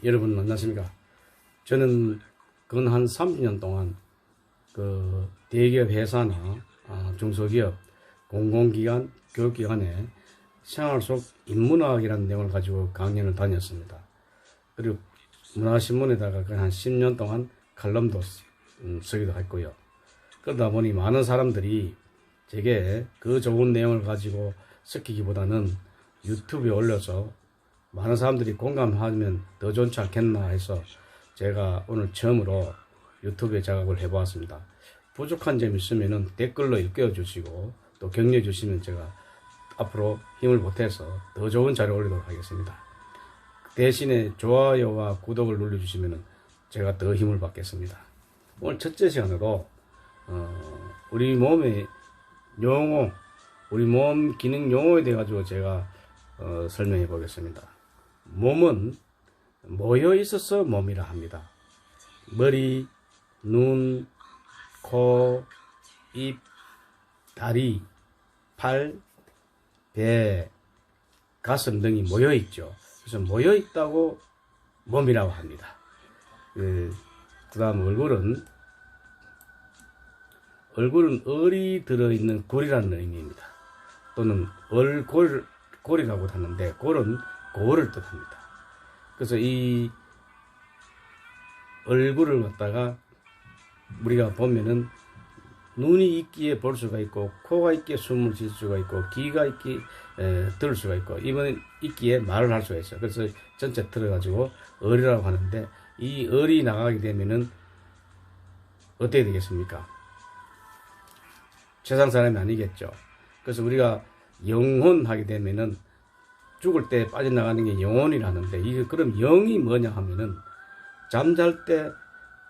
여러분 안녕하십니까. 저는 근 한 30년 동안 그 대기업 회사나 중소기업, 공공기관, 교육기관에 생활 속 인문학이라는 내용을 가지고 강연을 다녔습니다. 그리고 문화신문에다가 한 10년 동안 칼럼도 쓰기도 했고요. 그러다 보니 많은 사람들이 제게 그 좋은 내용을 가지고 섞이기보다는 유튜브에 올려서 많은 사람들이 공감하면 더 좋지 않겠나 해서 제가 오늘 처음으로 유튜브에 자각을 해보았습니다. 부족한 점 있으면 댓글로 일깨워 주시고 또 격려해 주시면 제가 앞으로 힘을 보태서 더 좋은 자료 올리도록 하겠습니다. 대신에 좋아요와 구독을 눌러주시면 제가 더 힘을 받겠습니다. 오늘 첫째 시간으로 우리 몸의 용어, 우리 몸 기능 용어에 대해 가지고 제가 설명해 보겠습니다. 몸은 모여 있어서 몸이라 합니다. 머리, 눈, 코, 입, 다리, 팔, 배, 가슴 등이 모여 있죠. 그래서 모여 있다고 몸이라고 합니다. 그 다음 얼굴은 얼이 들어있는 골이라는 의미입니다. 또는 골이라고 하는데 골은 고를 뜻합니다. 그래서 이 얼굴을 갖다가 우리가 보면은 눈이 있기에 볼 수가 있고, 코가 있기에 숨을 쉴 수가 있고, 귀가 있기에 들을 수가 있고, 입은 있기에 말을 할 수가 있어요. 그래서 전체 들어가지고 얼이라고 하는데, 이 얼이 나가게 되면은 어떻게 되겠습니까? 세상 사람이 아니겠죠. 그래서 우리가 영혼하게 되면은 죽을 때 빠져나가는 게 영혼이라는데, 이게 그럼 영이 뭐냐 하면은 잠잘 때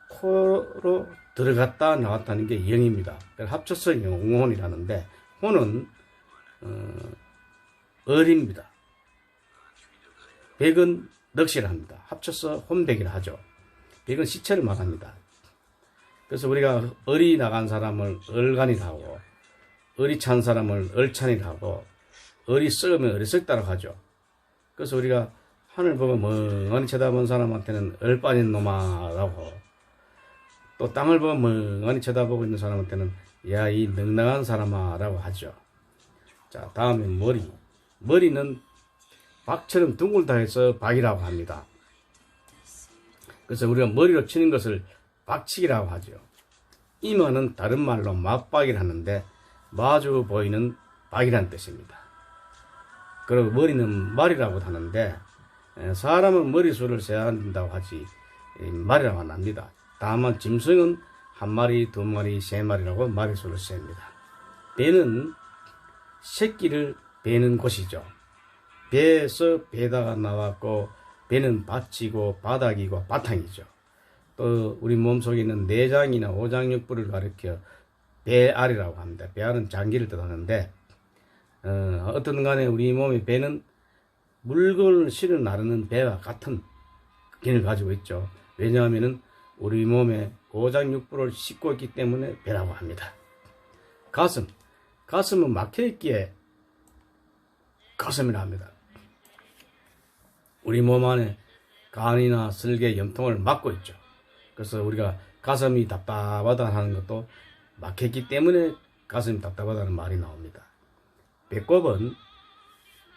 코로 들어갔다 나왔다는 게 영입니다. 합쳐서 영혼이라는데, 혼은 얼입니다. 백은 넋이라 합니다. 합쳐서 혼백이라 하죠. 백은 시체를 말합니다. 그래서 우리가 얼이 나간 사람을 얼간이라고, 얼이 찬 사람을 얼찬이라고, 얼이 썩으면 얼이 썩다라고 하죠. 그래서 우리가 하늘 보고 멍하니 쳐다본 사람한테는 얼 빠진 놈아라고, 또 땅을 보고 멍하니 쳐다보고 있는 사람한테는 야, 이 능랑한 사람아라고 하죠. 자, 다음에 머리. 머리는 박처럼 둥글다 해서 박이라고 합니다. 그래서 우리가 머리로 치는 것을 박치기라고 하죠. 이마는 다른 말로 맞박이를 하는데 마주 보이는 박이라는 뜻입니다. 그리고 머리는 말이라고 하는데, 사람은 머리수를 세야 한다고 하지 말이라고 안 합니다. 다만 짐승은 한 마리, 두 마리, 세 마리라고 마리수를 셉니다. 배는 새끼를 베는 곳이죠. 배에서 배다가 나왔고, 배는 밭이고 바닥이고 바탕이죠. 또 우리 몸속에 있는 내장이나 오장육부를 가리켜 배알이라고 합니다. 배알은 장기를 뜻하는데, 어떤 간에 우리 몸의 배는 물건을 실어 나르는 배와 같은 기능을 가지고 있죠. 왜냐하면 우리 몸의 오장육부를 싣고 있기 때문에 배라고 합니다. 가슴은 막혀있기에 가슴이라 합니다. 우리 몸 안에 간이나 설계, 염통을 막고 있죠. 그래서 우리가 가슴이 답답하다 하는 것도 막혔기 때문에 가슴이 답답하다는 말이 나옵니다. 배꼽은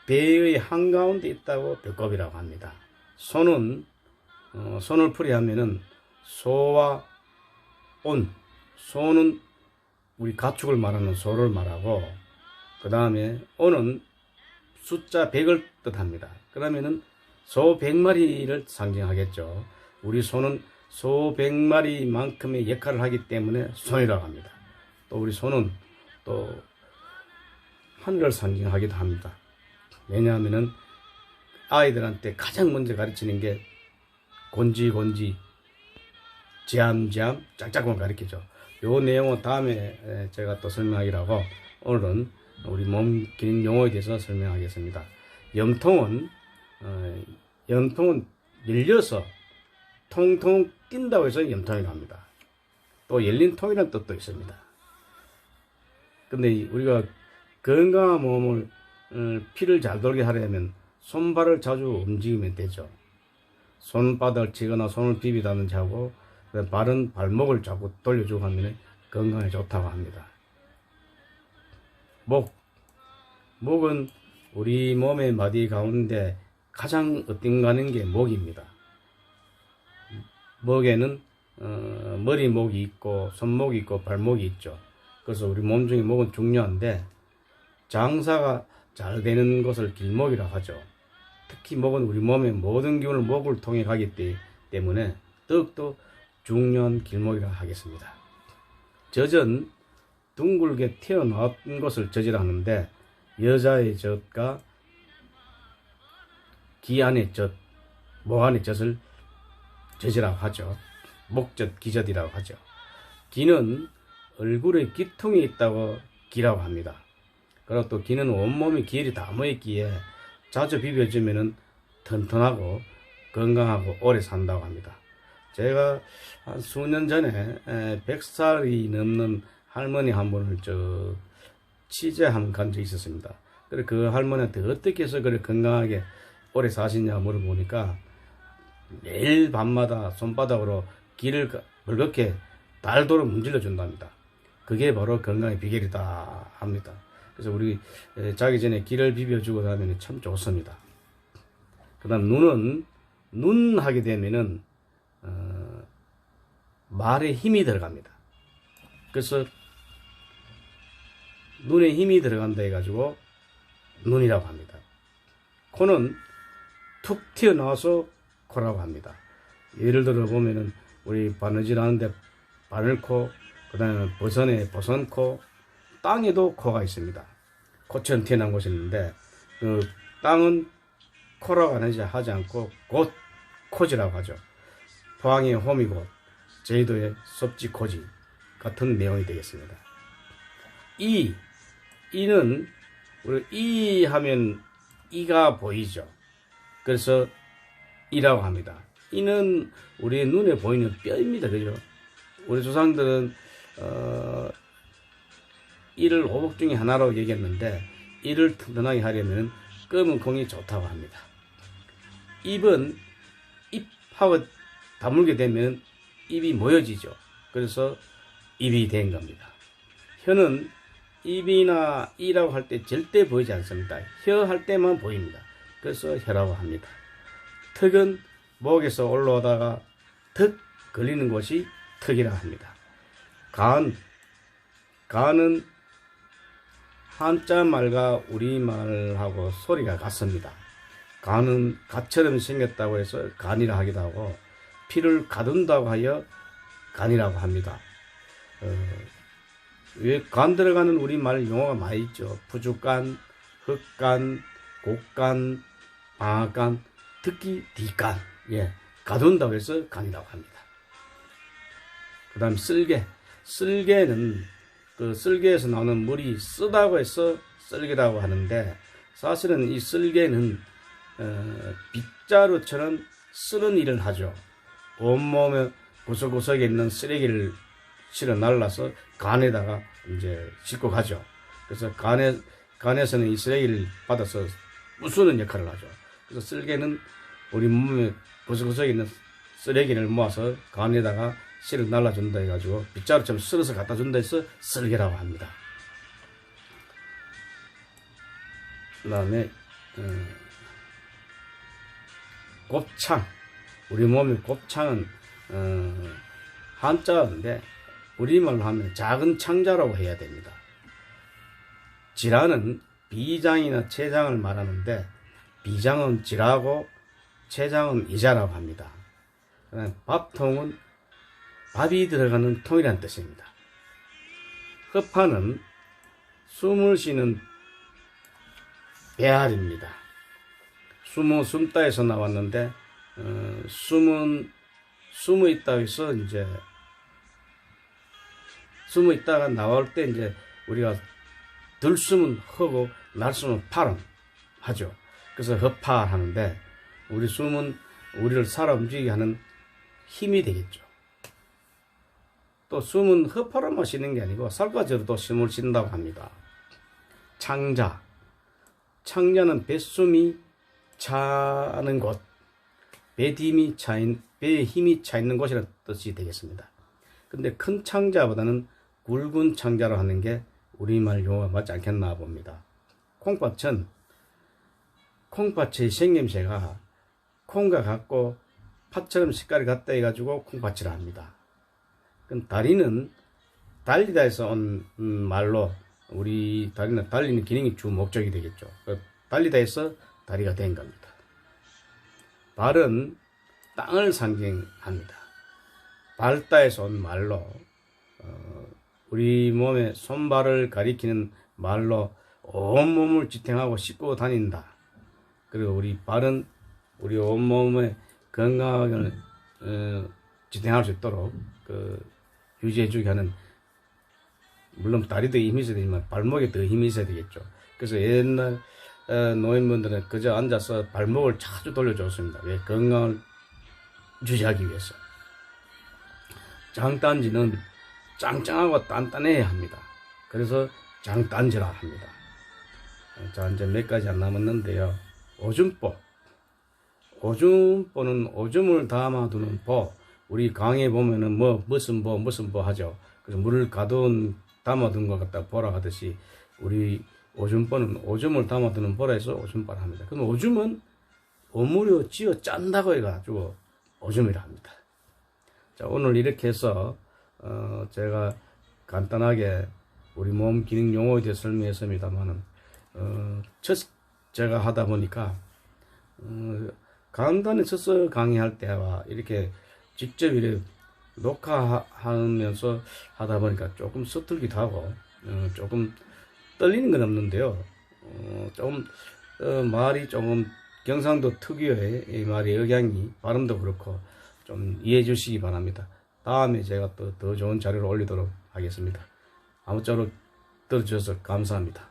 배의 한가운데 있다고 배꼽이라고 합니다. 손은 손을 풀이하면은 소와 온, 소는 우리 가축을 말하는 소를 말하고, 그 다음에 온은 숫자 100을 뜻합니다. 그러면은 소 100마리를 상징하겠죠. 우리 소는 소 100마리만큼의 역할을 하기 때문에 손이라고 합니다. 또 우리 손은 또 하늘을 상징하기도 합니다. 왜냐하면은 아이들한테 가장 먼저 가르치는 게 곤지, 지암, 짝짝만 가르치죠. 요 내용은 다음에 제가 또 설명하기로, 오늘은 우리 몸 기능 용어에 대해서 설명하겠습니다. 염통은 열려서 통통 뛴다고 해서 염통이라고 합니다. 또 열린 통이라는 뜻도 있습니다. 근데 우리가 건강한 몸을 피를 잘 돌게 하려면 손발을 자주 움직이면 되죠. 손바닥을 치거나 손을 비비다든지 하고 바른 발목을 자꾸 돌려주고 하면 건강에 좋다고 합니다. 목은 우리 몸의 마디 가운데 가장 어딘가는 게 목입니다. 목에는 머리목이 있고 손목이 있고 발목이 있죠. 그래서 우리 몸 중에 목은 중요한데 장사가 잘 되는 것을 길목이라고 하죠. 특히 목은 우리 몸의 모든 기운을 목을 통해 가기 때문에 더욱더 중요한 길목이라고 하겠습니다. 젖은 둥글게 튀어나온 것을 젖이라 하는데 여자의 젖과 기 안의 젖, 목 안의 젖을 젖이라고 하죠. 목젖, 기젖이라고 하죠. 기는 얼굴에 기통이 있다고 기라고 합니다. 그리고 또 기는 온몸에 기혈이 다 모였기에 자주 비벼주면 튼튼하고 건강하고 오래 산다고 합니다. 제가 한 수년 전에 100살이 넘는 할머니 한 분을 취재 한번 간 적이 있었습니다. 그래 그 할머니한테 어떻게 해서 그래 건강하게 오래 사시냐 물어보니까 매일 밤마다 손바닥으로 기를 벌겋게 달도록 문질러 준답니다. 그게 바로 건강의 비결이다 합니다. 그래서 우리 자기 전에 기를 비벼주고 나면 참 좋습니다. 그 다음 눈 하게 되면은 말에 힘이 들어갑니다. 그래서 눈에 힘이 들어간다 해가지고 눈이라고 합니다. 코는 툭 튀어나와서 코라고 합니다. 예를 들어 보면은 우리 바느질 하는데 바늘코, 그 다음에 버선에 버선코, 땅에도 코가 있습니다. 코처럼 튀어나온 곳이 있는데 그 땅은 코라고 하지 않고 곧 코지라고 하죠. 포항의 호미곶, 제주도의 섭지코지 같은 내용이 되겠습니다. 이는 우리 이 하면 이가 보이죠. 그래서 이라고 합니다. 이는 우리의 눈에 보이는 뼈입니다. 그죠? 우리 조상들은 이를 오복 중에 하나로 얘기했는데 이를 튼튼하게 하려면 검은 콩이 좋다고 합니다. 입은 입하고 다물게 되면 입이 모여지죠. 그래서 입이 된 겁니다. 혀는 입이나 이라고 할 때 절대 보이지 않습니다. 혀 할 때만 보입니다. 그래서 혀라고 합니다. 턱은 목에서 올라오다가 턱 걸리는 곳이 턱이라 합니다. 간은 한자 말과 우리말하고 소리가 같습니다. 간은 갓처럼 생겼다고 해서 간이라 하기도 하고 피를 가둔다고 하여 간이라고 합니다. 왜 간 들어가는 우리말 용어가 많이 있죠. 부주간, 흑간, 곡간, 방앗간, 특히 뒷간, 가둔다고 해서 간이라고 합니다. 그 다음 쓸개는 그 쓸개에서 나오는 물이 쓰다고 해서 쓸개라고 하는데 사실은 이 쓸개는 빗자루처럼 쓰는 일을 하죠. 온몸에 구석구석에 있는 쓰레기를 실어 날라서 간에다가 이제 싣고 가죠. 그래서 간에서는 이 쓰레기를 받아서 부수는 역할을 하죠. 그래서 쓸개는 우리 몸에 구석구석에 있는 쓰레기를 모아서 간에다가 실어 날라준다 해가지고 빗자루처럼 쓸어서 갖다 준다 해서 쓸개라고 합니다. 그 다음에 곱창, 우리 몸의 곱창은 한자인데 우리말로 하면 작은 창자라고 해야 됩니다. 지라는 비장이나 췌장을 말하는데 비장은 지라고 췌장은 이자라고 합니다. 그다음에 밥통은 밥이 들어가는 통이라는 뜻입니다. 허파는 숨을 쉬는 배알입니다. 숨은 숨다에서 나왔는데 숨어 있다 해서 이제 숨어 있다가 나올 때 이제 우리가 들숨은 허고 날숨은 파름 하죠. 그래서 허파 하는데 우리 숨은 우리를 살아 움직이게 하는 힘이 되겠죠. 또 숨은 허파로만 쉬는 게 아니고 살갗으로도 숨을 쉰다고 합니다. 창자는 뱃숨이 차는 곳, 배에 힘이 차 있는 곳이라는 뜻이 되겠습니다. 근데 큰 창자보다는 굵은 창자로 하는 게 우리말 용어가 맞지 않겠나 봅니다. 콩밭의 생김새가 콩과 같고 팥처럼 색깔이 같다 해가지고 콩밭이라 합니다. 그럼 다리는 달리다 해서 온 말로 우리 다리는 달리는 기능이 주 목적이 되겠죠. 달리다 해서 다리가 된 겁니다. 발은 땅을 상징합니다. 발다에서 온 말로 우리 몸의 손발을 가리키는 말로 온몸을 지탱하고 씻고 다닌다. 그리고 우리 발은 우리 온몸의 건강을 지탱할 수 있도록 유지해주게 하는, 물론 다리도 힘이 있어야 되지만 발목에 더 힘이 있어야 되겠죠. 그래서 옛날 노인분들은 그저 앉아서 발목을 자주 돌려줬습니다. 왜? 건강을 유지하기 위해서. 장단지는 짱짱하고 단단해야 합니다. 그래서 장단지라 합니다. 자, 이제 몇 가지 안 남았는데요. 오줌보. 오줌보는 오줌을 담아두는 보. 우리 강에 보면은 무슨 보 하죠. 그래서 물을 가득 담아둔 것 같다 보라 하듯이 우리 오줌보는 오줌을 담아두는 보라 해서 오줌보라 합니다. 그럼 오줌은 오물이 쥐어 짠다고 해가지고 오줌이라 합니다. 자, 오늘 이렇게 해서 제가 간단하게 우리 몸 기능 용어에 대해 설명했습니다만은 제가 하다 보니까 강단에 서서 강의할 때와 이렇게 직접 이렇게 녹화하면서 하다 보니까 조금 서툴기도 하고 조금 떨리는 건 없는데요. 조금 말이 조금 경상도 특유의 이 말의 억양이 발음도 그렇고 좀 이해해 주시기 바랍니다. 다음에 제가 또 더 좋은 자료를 올리도록 하겠습니다. 아무쪼록 들어주셔서 감사합니다.